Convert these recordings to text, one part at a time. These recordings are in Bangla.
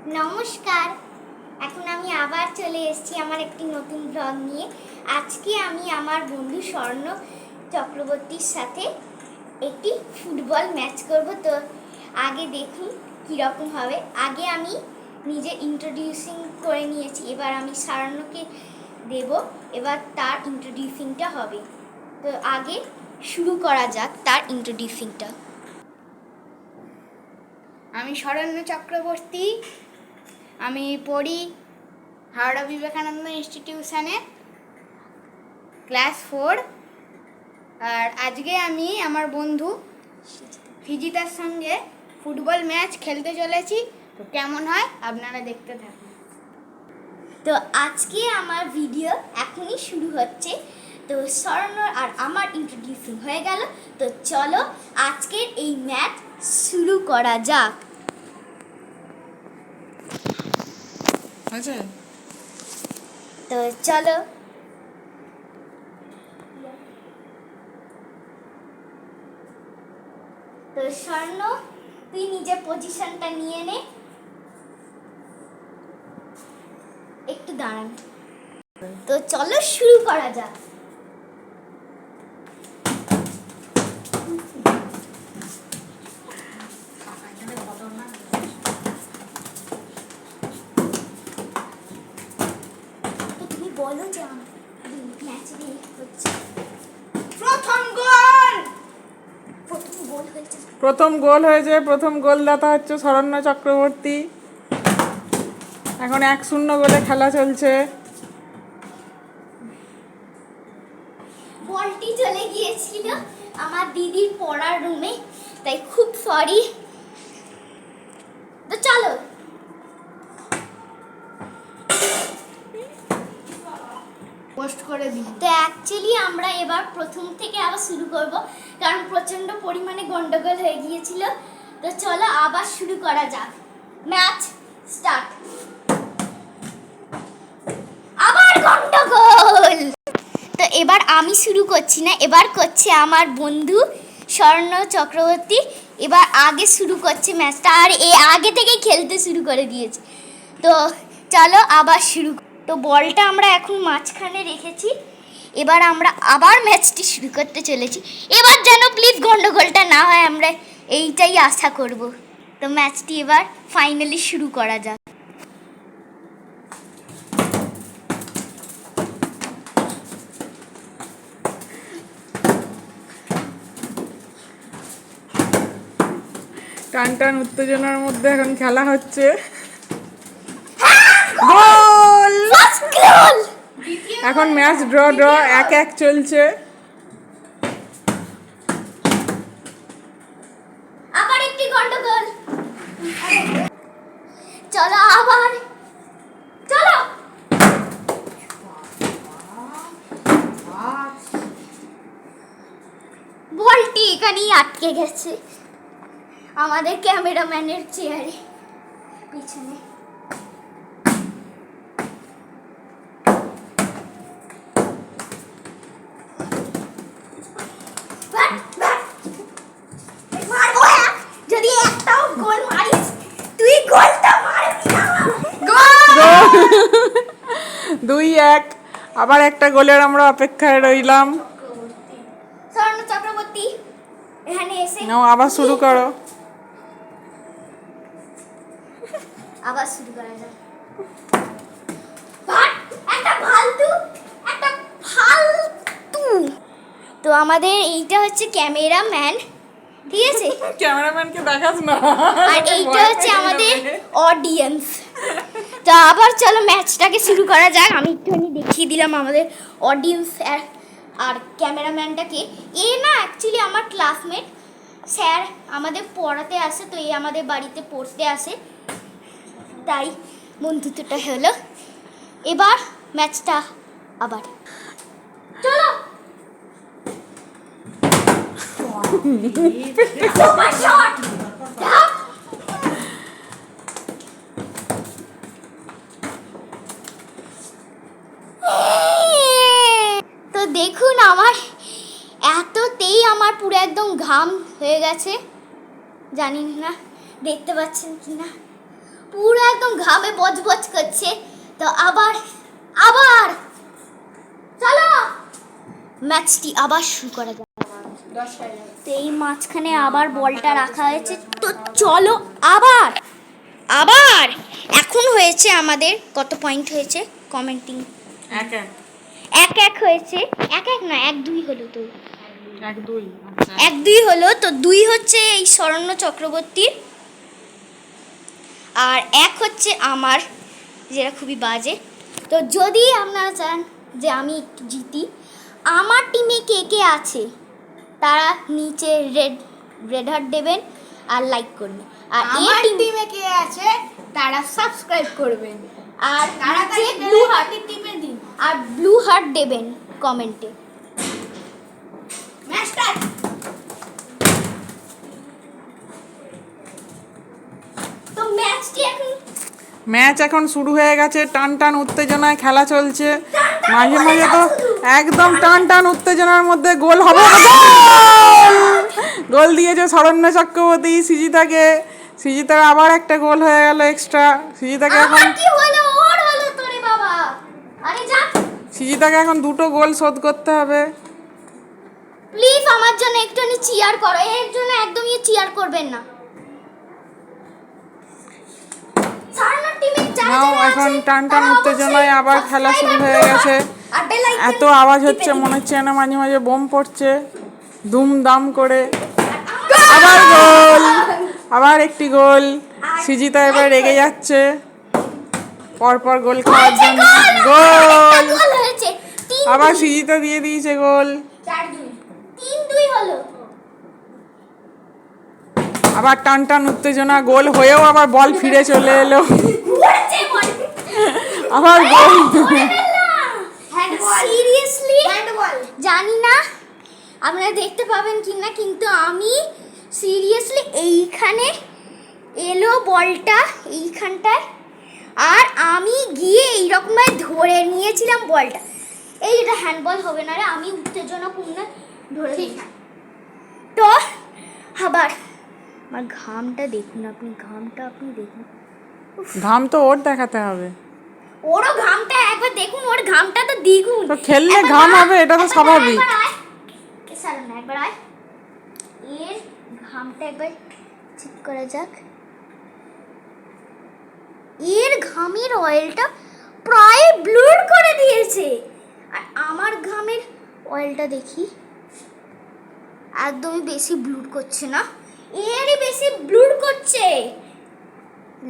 নমস্কার। এখন আমি আবার চলে এসেছি আমার একটি নতুন ব্লগ নিয়ে। আজকে আমি আমার বন্ধু স্বর্ণ চক্রবর্তীর সাথে একটি ফুটবল ম্যাচ করব। তো আগে দেখুন কীরকম হবে। আগে আমি নিজে ইন্ট্রোডিউসিং করে নিয়েছি, এবার আমি স্বর্ণকে দেব, এবার তার ইন্ট্রোডিউসিংটা হবে। তো আগে শুরু করা যাক তার ইন্ট্রোডিউসিংটা। আমি শরণ্য চক্রবর্তী, আমি পড়ি হাওড়া বিবেকানন্দ ইনস্টিটিউশনে ক্লাস 4। আর আজকে আমি আমার বন্ধু ফিজিতার সঙ্গে ফুটবল ম্যাচ খেলতে চলেছি। তো কেমন হয় আপনারা দেখতে থাকুন। তো আজকে আমার ভিডিও এখনই শুরু হচ্ছে। তো স্বর্ণ আর আমার ইন্ট্রোডিউসিং হয়ে গেল। তো চলো আজকের এই ম্যাচ শুরু করা যাক। তো চলো। তো স্বর্ণ, তুই নিজে পজিশনটা নিয়ে নে। একটু দাঁড়ান। তো চলো শুরু করা যাক। তো তুমি বলো যে ম্যাচ হচ্ছে প্রথম গোল হয়েছে। প্রথম গোলদাতা হচ্ছে শরণ্য চক্রবর্তী। এখন 1-0 গোলে খেলা চলছে। বলটি চলে গিয়েছিল আমার দিদির পড়ার রুমে, তাই খুব সরি। তো চলো। পোস্ট করে দিই। তো অ্যাকচুয়ালি আমরা এবার প্রথম থেকে আবার শুরু করব, কারণ প্রচণ্ড পরিমাণে গন্ডগোল হয়ে গিয়েছিল। তো চলো আবার শুরু করা যাক। Match start. আবার গন্ডগোল। তো এবার আমি শুরু করছি না, এবার করছে আমার বন্ধু স্বর্ণ চক্রবর্তী। এবার আগে শুরু করছে ম্যাচটা, আর আগে থেকেই খেলতে শুরু করে দিয়েছে। তো চলো আবার শুরু। তো বলটা আমরা এখন মাঝখানে রেখেছি, এবার আমরা আবার ম্যাচটি শুরু করতে চলেছি। এবার যেন প্লিজ গন্ডগোলটা না হয়, আমরা এইটাই আশা করব। তো ম্যাচটি এবার ফাইনালি শুরু করা যাক। টান উত্তেজনার মধ্যে এখন খেলা হচ্ছে। গোল! এখন ম্যাচ ড্র 1-1 চলছে। আবার একটি গন্ডগোল। চলো আবার, চলো। বলটি এখানেই আটকে গেছে আমাদের ক্যামেরাম্যানের চেয়ারে পিছনে। যদি একটাও গোল মারিস, তুই গোলটা মারবি না। 2-1। আবার একটা গোলের আমরা অপেক্ষায় রইলাম। স্বর্ণ চক্রবর্তী এখানে এসে নাও আবার শুরু করো। আবার শুরু করা যায়। একটা ফালতু। তো আমাদের এইটা হচ্ছে ক্যামেরাম্যান, ঠিক আছে? ক্যামেরাম্যানকে দেখাস না। আর এইটা হচ্ছে আমাদের অডিয়েন্স। তো আবার চলো ম্যাচটাকে শুরু করা যাক। আমি একটুখানি দেখিয়ে দিলাম আমাদের অডিয়েন্স আর ক্যামেরাম্যানটাকে। এ না অ্যাকচুয়ালি আমার ক্লাসমেট, স্যার আমাদের পড়াতে আসে, তো এই আমাদের বাড়িতে পড়তে আসে, তাই বন্ধুত্বটা হলো। এবার ম্যাচটা আবার চলো। Super shot. তো দেখুন আমার এততেই আমার পুরো একদম ঘাম হয়ে গেছে, জানি না দেখতে পাচ্ছেন কি না। পুরো একদম ঘামে বজবজ করছে। তো আবার আবার চলো ম্যাচটি আবার শুরু করা যাক। 10 হয়ে যাবে। তো এই মাঝখানে আবার বলটা রাখা হয়েছে, তো চলো আবার আবার এখন হয়েছে আমাদের কত পয়েন্ট হয়েছে কমেন্টিং? এক এক এক এক হয়েছে, এক এক না 1-2 হলো। তো এক দুই 1-2 হলো, তো 2 হচ্ছে এই শরণ্য চক্রবর্তীর আর 1 হচ্ছে আমার, যেটা খুবই বাজে। তো যদি আপনারা চান যে আমি একটু জিতি, আমার টিমে কে কে আছে তারা নিচে রেড হার্ট দেবেন আর লাইক করবেন। আর এই আমার টিম টিমে কে আছে তারা সাবস্ক্রাইব করবেন। আর তাড়াতাড়ি নিচে ব্লু হার্টের টিমে দিন। আর ব্লু হার্ট দেবেন কমেন্টে। Match start. তো ম্যাচটি এখন ম্যাচ এখন শুরু হয়ে গেছে, টান টান উত্তেজনায় খেলা চলছে। মাঝে মাঝে তো একদম টান টান উত্তেজনার মধ্যে গোল হবে। গোল দিয়েছে শরণ্য চক্রবর্তী সৃজিতাকে। সৃজিতার আবার একটা গোল হয়ে গেল এক্সট্রা। সৃজিতাকে এখন আমার কি হলো? ওর হলো তোরে বাবা। আরে যা, সৃজিতাকে এখন 2টো গোল শোধ করতে হবে। প্লিজ আমার জন্য একটুখানি চিয়ার করো। এর জন্য একদমই চিয়ার করবেন না। সারানোর টিমে যারা নাও যারা এখন আছে, টান টান তারা উত্তেজনায় অবশ্যই আবার খেলা subscribe শুরু আর হয়ে blue গেছে। heart আর bell icon এত আওয়াজ টিপে হচ্ছে, দিন। মনে হচ্ছে না মাঝে মাঝে বোম পড়ছে দুমদাম করে। আবার গোল, আবার একটি গোল। সৃজিতা এবার রেগে যাচ্ছে পরপর গোল খাওয়ার হয়েছে জন্য। গোল! গোল, গোল হয়েছে। 3-2 আবার সৃজিতা দিয়ে দিয়েছে গোল। 4-2 3-2 হলো। আবার টান টান উত্তেজনা, গোল হয়েও আবার বল ফিরে চলে এলো। ঘুরেছে বল। আবার গোল। Seriously handball. জানি না আপনারা দেখতে পাবেন কিনা, কিন্তু আমি সিরিয়াসলি এইখানে এলো বলটা এইখানটায়, আর আমি গিয়ে এইরকমভাবে ধরে নিয়েছিলাম বলটা। এই এটা হ্যান্ডবল হবে না রে, আমি উত্তেজনাপূর্ণ ধরে নিই। তো আবার আমার ঘামটা দেখুন, ঘামটা আপনি দেখুন। ঘাম তো ওর দেখাতে হবে। ওরও ঘামটা একবার দেখুন, ওর ঘামটা তো দ্বিগুণ। তো খেললে একবার ঘাম আয়, হবে, এটা তো একবার স্বাভাবিক। একবার আয়। এ সারুন না, একবার আয়। এর ঘামটা একবার চেক করা যাক। এর ঘামের অয়েলটা প্রায় ব্লুর করে দিয়েছে, আর আমার ঘামের অয়েলটা দেখি একদমই বেশি ব্লুর করছে না, এরই বেশি ব্লুর করছে।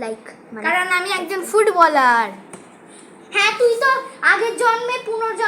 লাইক কারণ আমি একজন ফুটবলার। হ্যাঁ, তুই তো আগের জন্মে পুনর্জন্ম